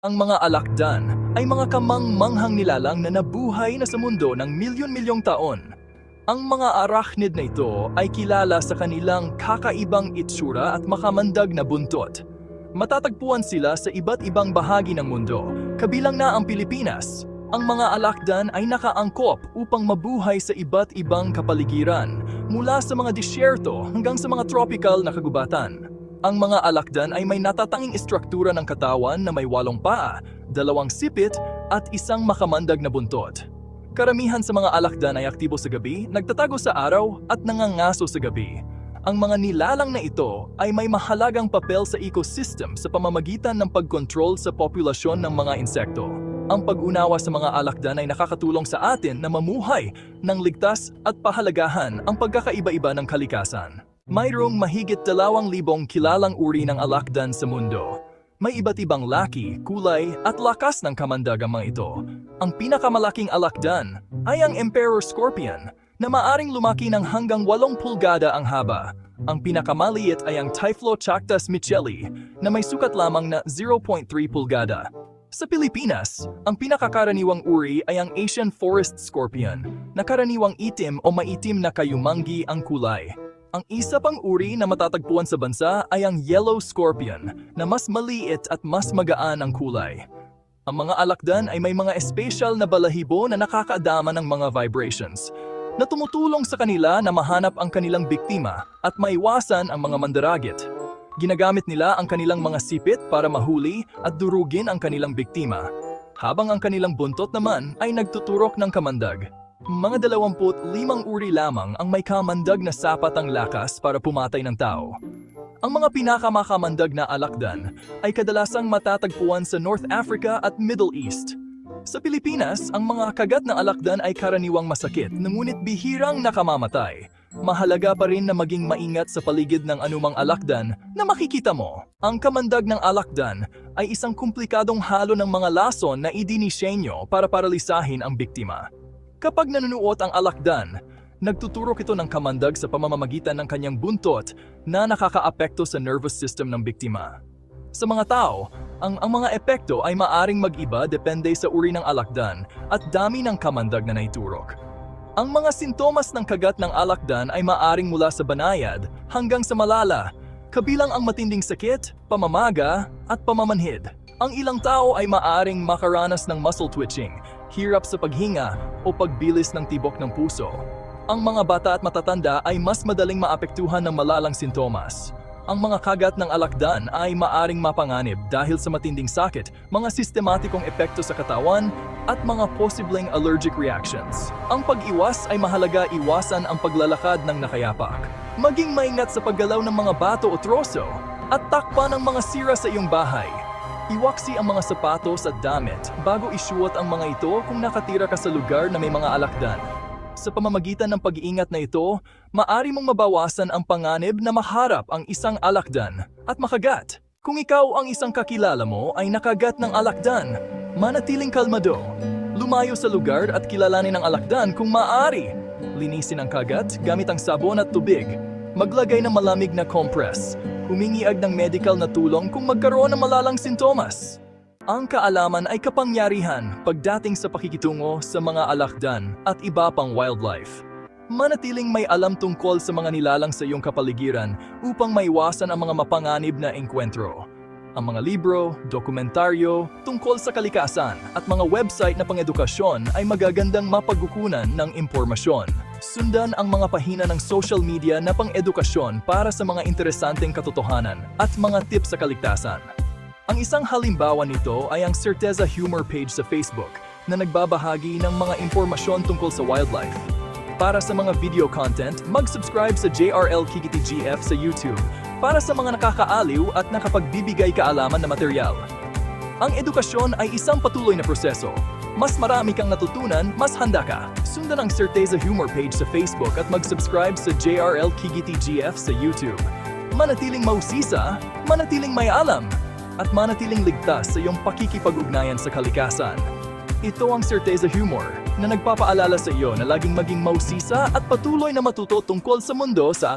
Ang mga alakdan ay mga kamang-manghang nilalang na nabuhay na sa mundo ng milyon-milyong taon. Ang mga arachnid na ito ay kilala sa kanilang kakaibang itsura at makamandag na buntot. Matatagpuan sila sa iba't ibang bahagi ng mundo, kabilang na ang Pilipinas. Ang mga alakdan ay nakaangkop upang mabuhay sa iba't ibang kapaligiran, mula sa mga disyerto hanggang sa mga tropical na kagubatan. Ang mga alakdan ay may natatanging istruktura ng katawan na may 8 paa, 2 sipit at isang makamandag na buntot. Karamihan sa mga alakdan ay aktibo sa gabi, nagtatago sa araw at nangangaso sa gabi. Ang mga nilalang na ito ay may mahalagang papel sa ecosystem sa pamamagitan ng pagkontrol sa populasyon ng mga insekto. Ang pag-unawa sa mga alakdan ay nakakatulong sa atin na mamuhay ng ligtas at pahalagahan ang pagkakaiba-iba ng kalikasan. Mayroong mahigit 2,000 kilalang uri ng alakdan sa mundo. May iba't ibang laki, kulay at lakas ng kamandag ang mga ito. Ang pinakamalaking alakdan ay ang Emperor Scorpion na maaring lumaki ng hanggang 8 pulgada ang haba. Ang pinakamaliit ay ang Typhlochactus michelli na may sukat lamang na 0.3 pulgada. Sa Pilipinas, ang pinakakaraniwang uri ay ang Asian Forest Scorpion na karaniwang itim o maitim na kayumanggi ang kulay. Ang isa pang uri na matatagpuan sa bansa ay ang Yellow Scorpion na mas maliit at mas magaan ang kulay. Ang mga alakdan ay may mga espesyal na balahibo na nakakaadama ng mga vibrations na tumutulong sa kanila na mahanap ang kanilang biktima at maiwasan ang mga mandaragit. Ginagamit nila ang kanilang mga sipit para mahuli at durugin ang kanilang biktima, habang ang kanilang buntot naman ay nagtuturok ng kamandag. Mga 25 uri lamang ang may kamandag na sapat ang lakas para pumatay ng tao. Ang mga pinakamakamandag na alakdan ay kadalasang matatagpuan sa North Africa at Middle East. Sa Pilipinas, ang mga kagat ng alakdan ay karaniwang masakit, ngunit bihirang nakamamatay. Mahalaga pa rin na maging maingat sa paligid ng anumang alakdan na makikita mo. Ang kamandag ng alakdan ay isang komplikadong halo ng mga lason na idinisenyo para paralisahin ang biktima. Kapag nanunuot ang alakdan, nagtuturok ito ng kamandag sa pamamagitan ng kanyang buntot na nakakaapekto sa nervous system ng biktima. Sa mga tao, ang mga epekto ay maaring mag-iba depende sa uri ng alakdan at dami ng kamandag na naiturok. Ang mga sintomas ng kagat ng alakdan ay maaring mula sa banayad hanggang sa malala, kabilang ang matinding sakit, pamamaga at pamamanhid. Ang ilang tao ay maaring makaranas ng muscle twitching, hirap sa paghinga o pagbilis ng tibok ng puso. Ang mga bata at matatanda ay mas madaling maapektuhan ng malalang sintomas. Ang mga kagat ng alakdan ay maaring mapanganib dahil sa matinding sakit, mga sistematikong epekto sa katawan, at mga posibleng allergic reactions. Ang pag-iwas ay mahalaga, iwasan ang paglalakad ng nakayapak. Maging maingat sa paggalaw ng mga bato o troso at takpan ang mga sira sa iyong bahay. Iwaksi ang mga sapatos at damit bago isuot ang mga ito kung nakatira ka sa lugar na may mga alakdan. Sa pamamagitan ng pag-iingat na ito, maaari mong mabawasan ang panganib na maharap ang isang alakdan at makagat. Kung ikaw ang isang kakilala mo ay nakagat ng alakdan, manatiling kalmado. Lumayo sa lugar at kilalanin ang alakdan kung maaari. Linisin ang kagat gamit ang sabon at tubig. Maglagay ng malamig na compress. Humingiag ng medical na tulong kung magkaroon ng malalang sintomas. Ang kaalaman ay kapangyarihan pagdating sa pakikitungo sa mga alakdan at iba pang wildlife. Manatiling may alam tungkol sa mga nilalang sa iyong kapaligiran upang maiwasan ang mga mapanganib na engkwentro. Ang mga libro, dokumentaryo tungkol sa kalikasan at mga website na pang-edukasyon ay magagandang mapagkukunan ng impormasyon. Sundan ang mga pahina ng social media na pang-edukasyon para sa mga interesanteng katotohanan at mga tips sa kaligtasan. Ang isang halimbawa nito ay ang Certeza Humor page sa Facebook na nagbabahagi ng mga impormasyon tungkol sa wildlife. Para sa mga video content, mag-subscribe sa JRL Kigiti GF sa YouTube para sa mga nakakaaliw at nakapagbibigay kaalaman na material. Ang edukasyon ay isang patuloy na proseso. Mas marami kang natutunan, mas handa ka. Sundan ang Certeza Humor page sa Facebook at mag-subscribe sa JRL Kigiti GF sa YouTube. Manatiling mausisa, manatiling may alam, at manatiling ligtas sa iyong pakikipag-ugnayan sa kalikasan. Ito ang Certeza Humor na nagpapaalala sa iyo na laging maging mausisa at patuloy na matuto tungkol sa mundo sa